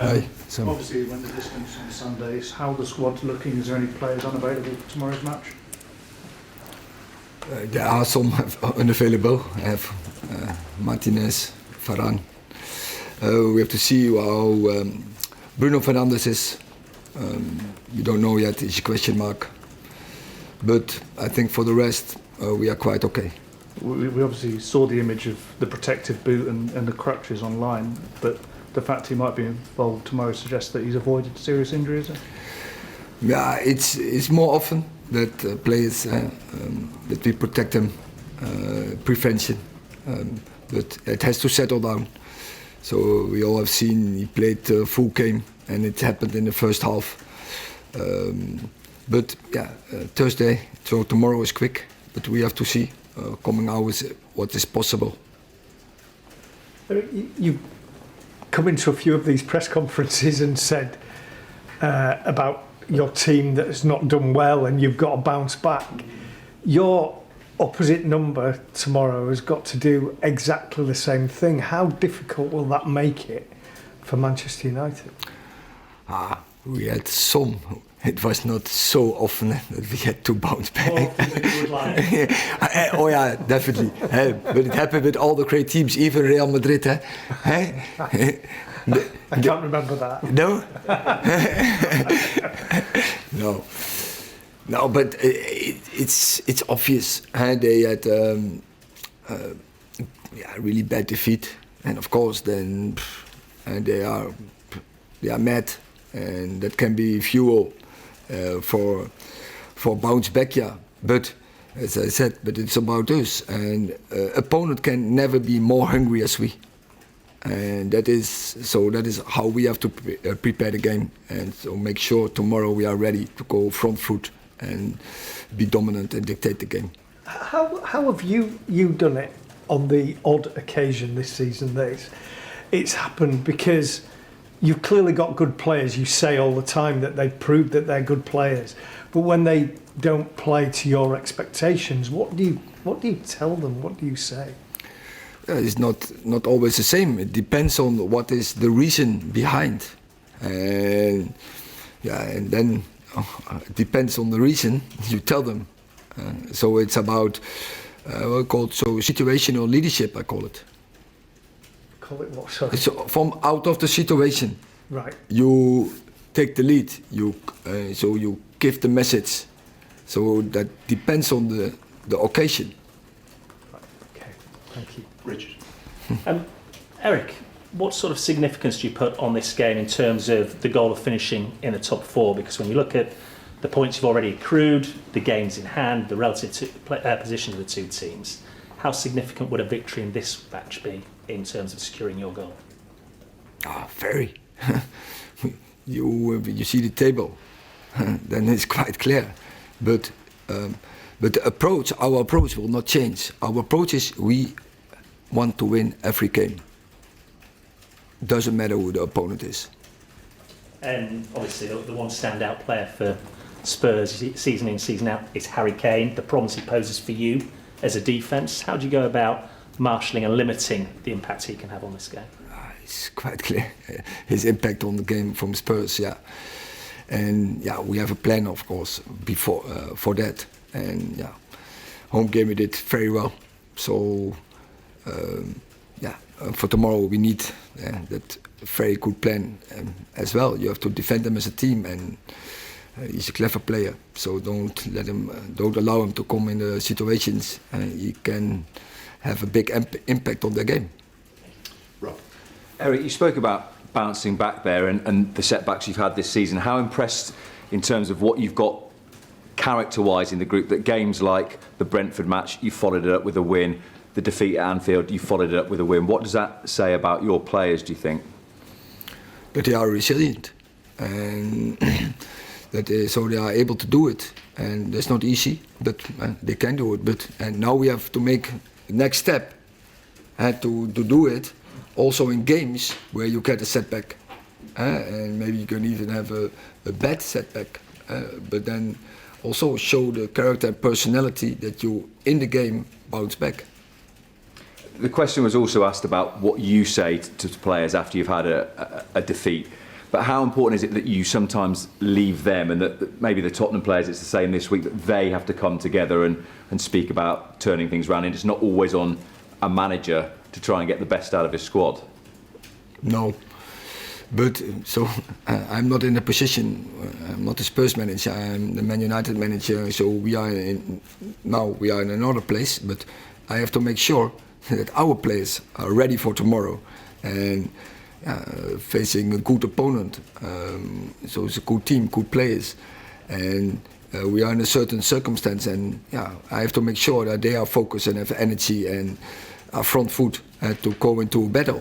Obviously, when the distance on Sundays, how the squad's looking? Is there any players unavailable for tomorrow's match? There are some unavailable. I have Martinez, Varane. We have to see how Bruno Fernandes is. We don't know yet, it's a question mark. But I think for the rest, we are quite okay. We obviously saw the image of the protective boot and the crutches online, but the fact he might be involved tomorrow suggests that he's avoided serious injury, is it? Yeah, it's more often that players that we protect them, prevention, but it has to settle down. So we all have seen he played full game, and it happened in the first half. But yeah, Thursday, so tomorrow is quick, but we have to see coming hours what is possible. You come into a few of these press conferences and said about your team that has not done well and you've got to bounce back. Your opposite number tomorrow has got to do exactly the same thing. How difficult will that make it for Manchester United? We had some. It was not so often that we had to bounce back. More often than you would like. Oh yeah, definitely. But it happened with all the great teams, even Real Madrid. I can't remember that. No? No, but it's obvious. They had really bad defeat, and of course then they are mad, and that can be fuel for bounce back. Yeah, but as I said, but it's about us, and opponent can never be more hungry as we. And that is how we have to prepare the game, and so make sure tomorrow we are ready to go front foot and be dominant and dictate the game. How have you done it on the odd occasion this season that it's happened? Because you've clearly got good players. You say all the time that they've proved that they're good players, but when they don't play to your expectations, what do you tell them? What do you say? It's not always the same. It depends on what is the reason behind, and then it depends on the reason you tell them. So it's about situational leadership. I call it. Call it what? Sorry. It's from out of the situation. Right. You take the lead. You give the message. So that depends on the occasion. Right. Okay. Thank you. Richard. Erik, what sort of significance do you put on this game in terms of the goal of finishing in the top four? Because when you look at the points you've already accrued, the games in hand, the relative position of the two teams, how significant would a victory in this match be in terms of securing your goal? Very. You see the table, then it's quite clear. But our approach will not change. Our approach is we want to win every game. Doesn't matter who the opponent is. And obviously the one standout player for Spurs season in, season out is Harry Kane. The problems he poses for you as a defence. How do you go about marshalling and limiting the impact he can have on this game? It's quite clear. His impact on the game from Spurs, yeah. And yeah, we have a plan, of course, before for that. And yeah, home game we did very well. So for tomorrow we need that very good plan as well. You have to defend them as a team, and he's a clever player. So don't allow him to come in the situations. He can have a big impact on their game. Rob. Erik, you spoke about bouncing back there and the setbacks you've had this season. How impressed in terms of what you've got character-wise in the group, that games like the Brentford match, you followed it up with a win, the defeat at Anfield, you followed it up with a win. What does that say about your players, do you think? That they are resilient, and so they are able to do it. And that's not easy, but they can do it. And now we have to make the next step to do it, also in games where you get a setback. And maybe you can even have a bad setback, but then also show the character and personality that you, in the game, bounce back. The question was also asked about what you say to players after you've had a defeat. But how important is it that you sometimes leave them, and that maybe the Tottenham players, it's the same this week, that they have to come together and speak about turning things around, and it's not always on a manager to try and get the best out of his squad? No. But so I'm not in a position. I'm not the Spurs manager. I'm the Man United manager. So we are in another place. But I have to make sure that our players are ready for tomorrow and facing a good opponent. So it's a good team, good players, and we are in a certain circumstance. And I have to make sure that they are focused and have energy and are front foot to go into a battle.